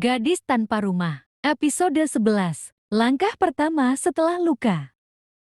Gadis Tanpa Rumah, episode 11. Langkah pertama setelah luka.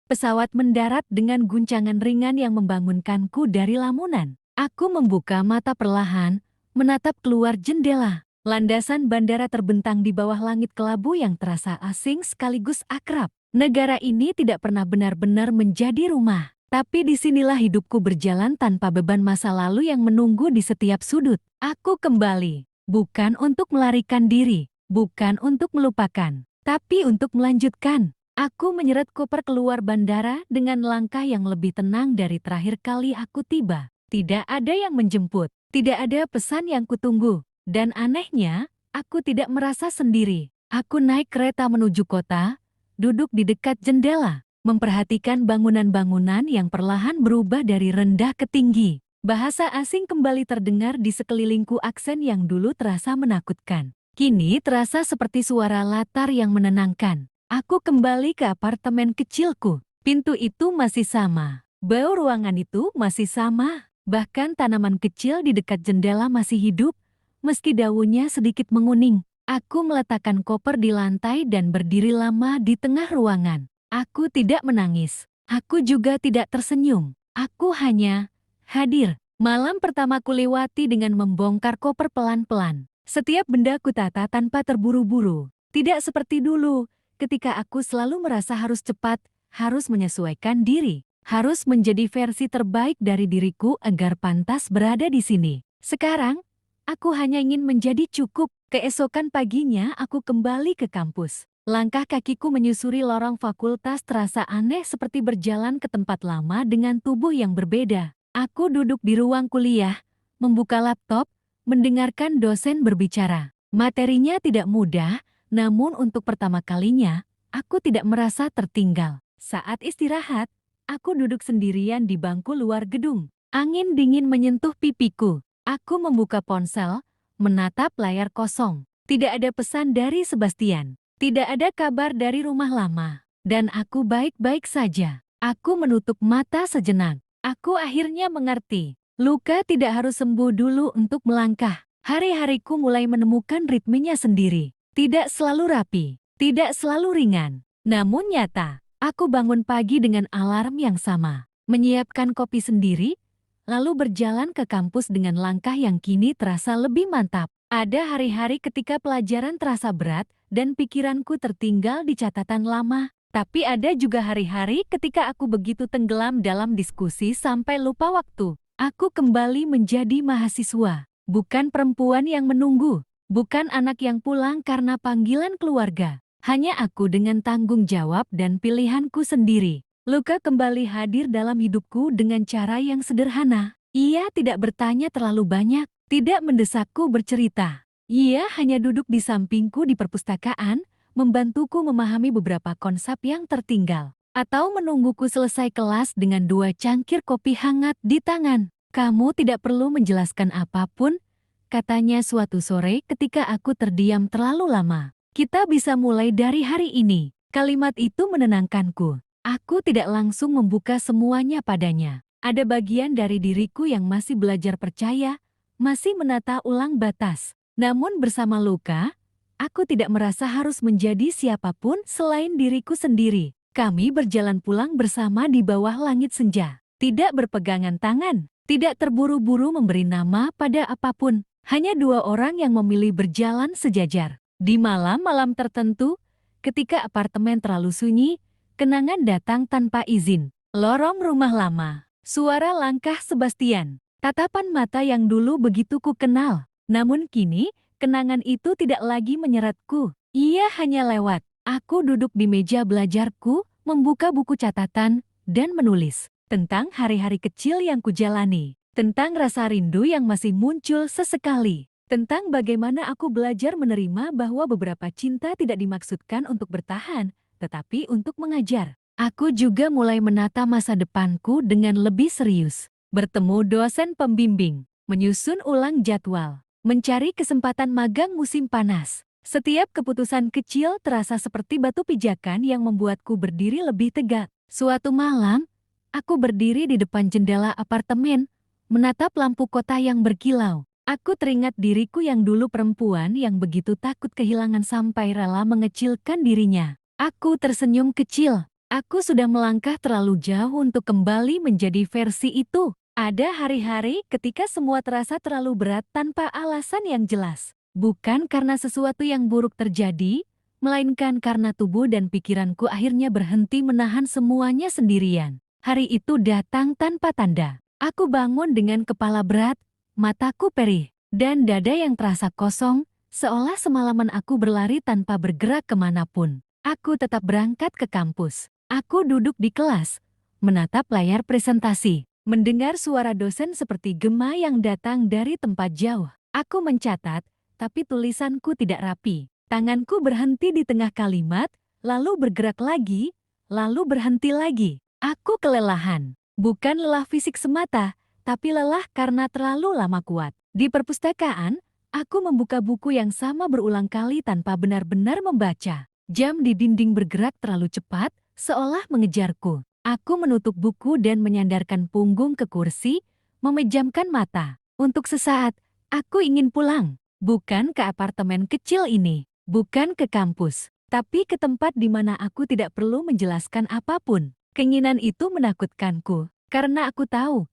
Pesawat mendarat dengan guncangan ringan yang membangunkanku dari lamunan. Aku membuka mata perlahan, menatap keluar jendela. Landasan bandara terbentang di bawah langit kelabu yang terasa asing sekaligus akrab. Negara ini tidak pernah benar-benar menjadi rumah. Tapi disinilah hidupku berjalan tanpa beban masa lalu yang menunggu di setiap sudut. Aku kembali. Bukan untuk melarikan diri, bukan untuk melupakan, tapi untuk melanjutkan. Aku menyeret koper keluar bandara dengan langkah yang lebih tenang dari terakhir kali aku tiba. Tidak ada yang menjemput, tidak ada pesan yang kutunggu. Dan anehnya, aku tidak merasa sendiri. Aku naik kereta menuju kota, duduk di dekat jendela, memperhatikan bangunan-bangunan yang perlahan berubah dari rendah ke tinggi. Bahasa asing kembali terdengar di sekelilingku, aksen yang dulu terasa menakutkan. Kini terasa seperti suara latar yang menenangkan. Aku kembali ke apartemen kecilku. Pintu itu masih sama. Bau ruangan itu masih sama. Bahkan tanaman kecil di dekat jendela masih hidup, meski daunnya sedikit menguning. Aku meletakkan koper di lantai dan berdiri lama di tengah ruangan. Aku tidak menangis. Aku juga tidak tersenyum. Aku hanya hadir. Malam pertama kulewati dengan membongkar koper pelan-pelan. Setiap benda kutata tanpa terburu-buru. Tidak seperti dulu, ketika aku selalu merasa harus cepat, harus menyesuaikan diri, harus menjadi versi terbaik dari diriku agar pantas berada di sini. Sekarang, aku hanya ingin menjadi cukup. Keesokan paginya aku kembali ke kampus. Langkah kakiku menyusuri lorong fakultas terasa aneh, seperti berjalan ke tempat lama dengan tubuh yang berbeda. Aku duduk di ruang kuliah, membuka laptop, mendengarkan dosen berbicara. Materinya tidak mudah, namun untuk pertama kalinya, aku tidak merasa tertinggal. Saat istirahat, aku duduk sendirian di bangku luar gedung. Angin dingin menyentuh pipiku. Aku membuka ponsel, menatap layar kosong. Tidak ada pesan dari Sebastian. Tidak ada kabar dari rumah lama. Dan aku baik-baik saja. Aku menutup mata sejenak. Aku akhirnya mengerti, luka tidak harus sembuh dulu untuk melangkah. Hari-hariku mulai menemukan ritmenya sendiri. Tidak selalu rapi, tidak selalu ringan, namun nyata. Aku bangun pagi dengan alarm yang sama, menyiapkan kopi sendiri, lalu berjalan ke kampus dengan langkah yang kini terasa lebih mantap. Ada hari-hari ketika pelajaran terasa berat dan pikiranku tertinggal di catatan lama. Tapi ada juga hari-hari ketika aku begitu tenggelam dalam diskusi sampai lupa waktu. Aku kembali menjadi mahasiswa, bukan perempuan yang menunggu, bukan anak yang pulang karena panggilan keluarga. Hanya aku dengan tanggung jawab dan pilihanku sendiri. Luka kembali hadir dalam hidupku dengan cara yang sederhana. Ia tidak bertanya terlalu banyak, tidak mendesakku bercerita. Ia hanya duduk di sampingku di perpustakaan, membantuku memahami beberapa konsep yang tertinggal, atau menungguku selesai kelas dengan 2 cangkir kopi hangat di tangan. Kamu tidak perlu menjelaskan apapun, katanya suatu sore ketika aku terdiam terlalu lama. Kita bisa mulai dari hari ini. Kalimat itu menenangkanku. Aku tidak langsung membuka semuanya padanya. Ada bagian dari diriku yang masih belajar percaya, masih menata ulang batas. Namun bersama luka, aku tidak merasa harus menjadi siapapun selain diriku sendiri. Kami berjalan pulang bersama di bawah langit senja. Tidak berpegangan tangan, tidak terburu-buru memberi nama pada apapun. Hanya 2 orang yang memilih berjalan sejajar. Di malam-malam tertentu, ketika apartemen terlalu sunyi, kenangan datang tanpa izin. Lorong rumah lama, suara langkah Sebastian, tatapan mata yang dulu begitu ku kenal. Namun kini, kenangan itu tidak lagi menyeretku. Ia hanya lewat. Aku duduk di meja belajarku, membuka buku catatan, dan menulis tentang hari-hari kecil yang kujalani, tentang rasa rindu yang masih muncul sesekali, tentang bagaimana aku belajar menerima bahwa beberapa cinta tidak dimaksudkan untuk bertahan, tetapi untuk mengajar. Aku juga mulai menata masa depanku dengan lebih serius. Bertemu dosen pembimbing, menyusun ulang jadwal, mencari kesempatan magang musim panas. Setiap keputusan kecil terasa seperti batu pijakan yang membuatku berdiri lebih tegak. Suatu malam, aku berdiri di depan jendela apartemen, menatap lampu kota yang berkilau. Aku teringat diriku yang dulu perempuan yang begitu takut kehilangan sampai rela mengecilkan dirinya. Aku tersenyum kecil. Aku sudah melangkah terlalu jauh untuk kembali menjadi versi itu. Ada hari-hari ketika semua terasa terlalu berat tanpa alasan yang jelas. Bukan karena sesuatu yang buruk terjadi, melainkan karena tubuh dan pikiranku akhirnya berhenti menahan semuanya sendirian. Hari itu datang tanpa tanda. Aku bangun dengan kepala berat, mataku perih, dan dada yang terasa kosong, seolah semalaman aku berlari tanpa bergerak kemanapun. Aku tetap berangkat ke kampus. Aku duduk di kelas, menatap layar presentasi, mendengar suara dosen seperti gema yang datang dari tempat jauh. Aku mencatat, tapi tulisanku tidak rapi. Tanganku berhenti di tengah kalimat, lalu bergerak lagi, lalu berhenti lagi. Aku kelelahan, bukan lelah fisik semata, tapi lelah karena terlalu lama kuat. Di perpustakaan, aku membuka buku yang sama berulang kali tanpa benar-benar membaca. Jam di dinding bergerak terlalu cepat, seolah mengejarku. Aku menutup buku dan menyandarkan punggung ke kursi, memejamkan mata. Untuk sesaat, aku ingin pulang. Bukan ke apartemen kecil ini, bukan ke kampus, tapi ke tempat di mana aku tidak perlu menjelaskan apapun. Keinginan itu menakutkanku, karena aku tahu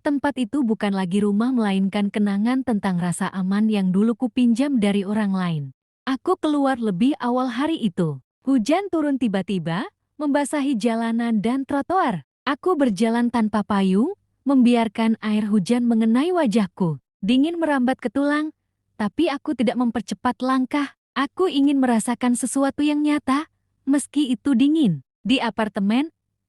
tempat itu bukan lagi rumah melainkan kenangan tentang rasa aman yang dulu kupinjam dari orang lain. Aku keluar lebih awal hari itu. Hujan turun tiba-tiba, membasahi jalanan dan trotoar. Aku berjalan tanpa payung, membiarkan air hujan mengenai wajahku. Dingin merambat ke tulang, tapi aku tidak mempercepat langkah. Aku ingin merasakan sesuatu yang nyata, meski itu dingin. Di apartemen,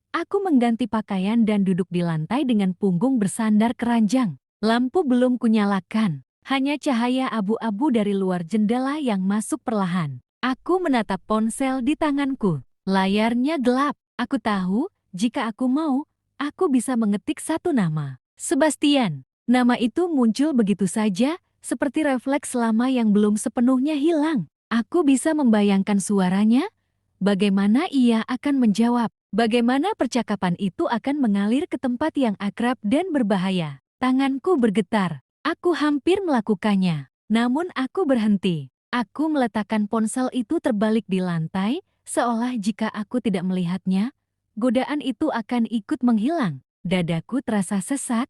aku mengganti pakaian dan duduk di lantai dengan punggung bersandar keranjang. Lampu belum kunyalakan, hanya cahaya abu-abu dari luar jendela yang masuk perlahan. Aku menatap ponsel di tanganku. Layarnya gelap. Aku tahu, jika aku mau, aku bisa mengetik satu nama. Sebastian. Nama itu muncul begitu saja, seperti refleks lama yang belum sepenuhnya hilang. Aku bisa membayangkan suaranya, bagaimana ia akan menjawab. Bagaimana percakapan itu akan mengalir ke tempat yang akrab dan berbahaya. Tanganku bergetar. Aku hampir melakukannya. Namun aku berhenti. Aku meletakkan ponsel itu terbalik di lantai, seolah jika aku tidak melihatnya, godaan itu akan ikut menghilang. Dadaku terasa sesak,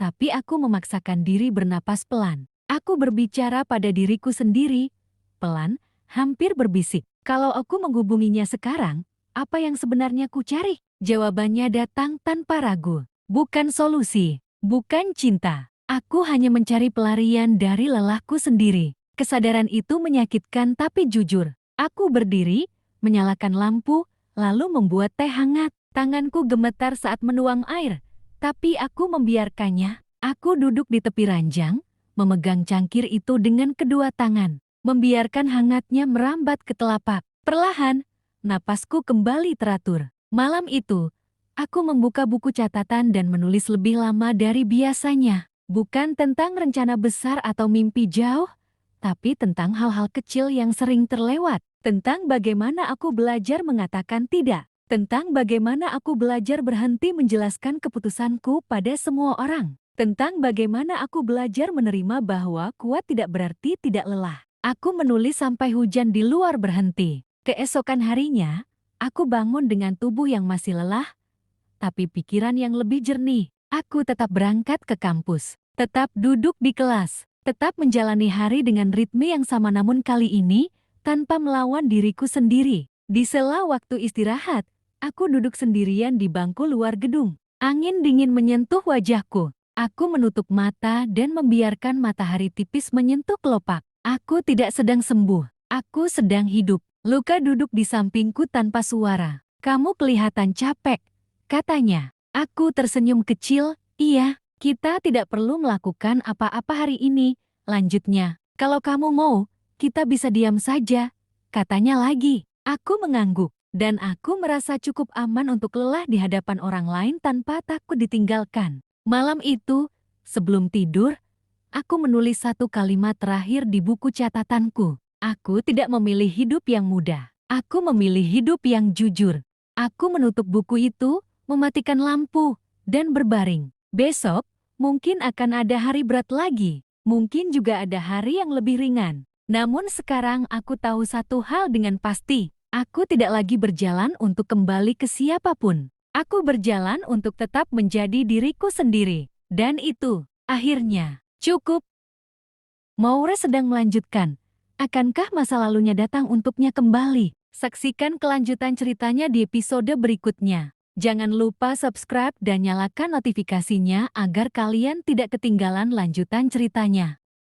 tapi aku memaksakan diri bernapas pelan. Aku berbicara pada diriku sendiri, pelan, hampir berbisik. Kalau aku menghubunginya sekarang, apa yang sebenarnya ku cari? Jawabannya datang tanpa ragu. Bukan solusi, bukan cinta. Aku hanya mencari pelarian dari lelahku sendiri. Kesadaran itu menyakitkan tapi jujur. Aku berdiri, menyalakan lampu, lalu membuat teh hangat. Tanganku gemetar saat menuang air, tapi aku membiarkannya. Aku duduk di tepi ranjang, memegang cangkir itu dengan kedua tangan, membiarkan hangatnya merambat ke telapak. Perlahan, napasku kembali teratur. Malam itu, aku membuka buku catatan dan menulis lebih lama dari biasanya. Bukan tentang rencana besar atau mimpi jauh, tapi tentang hal-hal kecil yang sering terlewat. Tentang bagaimana aku belajar mengatakan tidak. Tentang bagaimana aku belajar berhenti menjelaskan keputusanku pada semua orang. Tentang bagaimana aku belajar menerima bahwa kuat tidak berarti tidak lelah. Aku menulis sampai hujan di luar berhenti. Keesokan harinya, aku bangun dengan tubuh yang masih lelah, tapi pikiran yang lebih jernih. Aku tetap berangkat ke kampus, tetap duduk di kelas, tetap menjalani hari dengan ritme yang sama namun kali ini, tanpa melawan diriku sendiri. Di sela waktu istirahat, aku duduk sendirian di bangku luar gedung. Angin dingin menyentuh wajahku. Aku menutup mata dan membiarkan matahari tipis menyentuh kelopak. Aku tidak sedang sembuh, aku sedang hidup. Luka duduk di sampingku tanpa suara. Kamu kelihatan capek, katanya. Aku tersenyum kecil, iya, kita tidak perlu melakukan apa-apa hari ini, lanjutnya. Kalau kamu mau, kita bisa diam saja, katanya lagi. Aku mengangguk, dan aku merasa cukup aman untuk lelah di hadapan orang lain tanpa takut ditinggalkan. Malam itu, sebelum tidur, aku menulis satu kalimat terakhir di buku catatanku. Aku tidak memilih hidup yang mudah. Aku memilih hidup yang jujur. Aku menutup buku itu, mematikan lampu, dan berbaring. Besok, mungkin akan ada hari berat lagi. Mungkin juga ada hari yang lebih ringan. Namun sekarang aku tahu satu hal dengan pasti. Aku tidak lagi berjalan untuk kembali ke siapapun. Aku berjalan untuk tetap menjadi diriku sendiri. Dan itu, akhirnya, cukup. Maura sedang melanjutkan. Akankah masa lalunya datang untuknya kembali? Saksikan kelanjutan ceritanya di episode berikutnya. Jangan lupa subscribe dan nyalakan notifikasinya agar kalian tidak ketinggalan lanjutan ceritanya.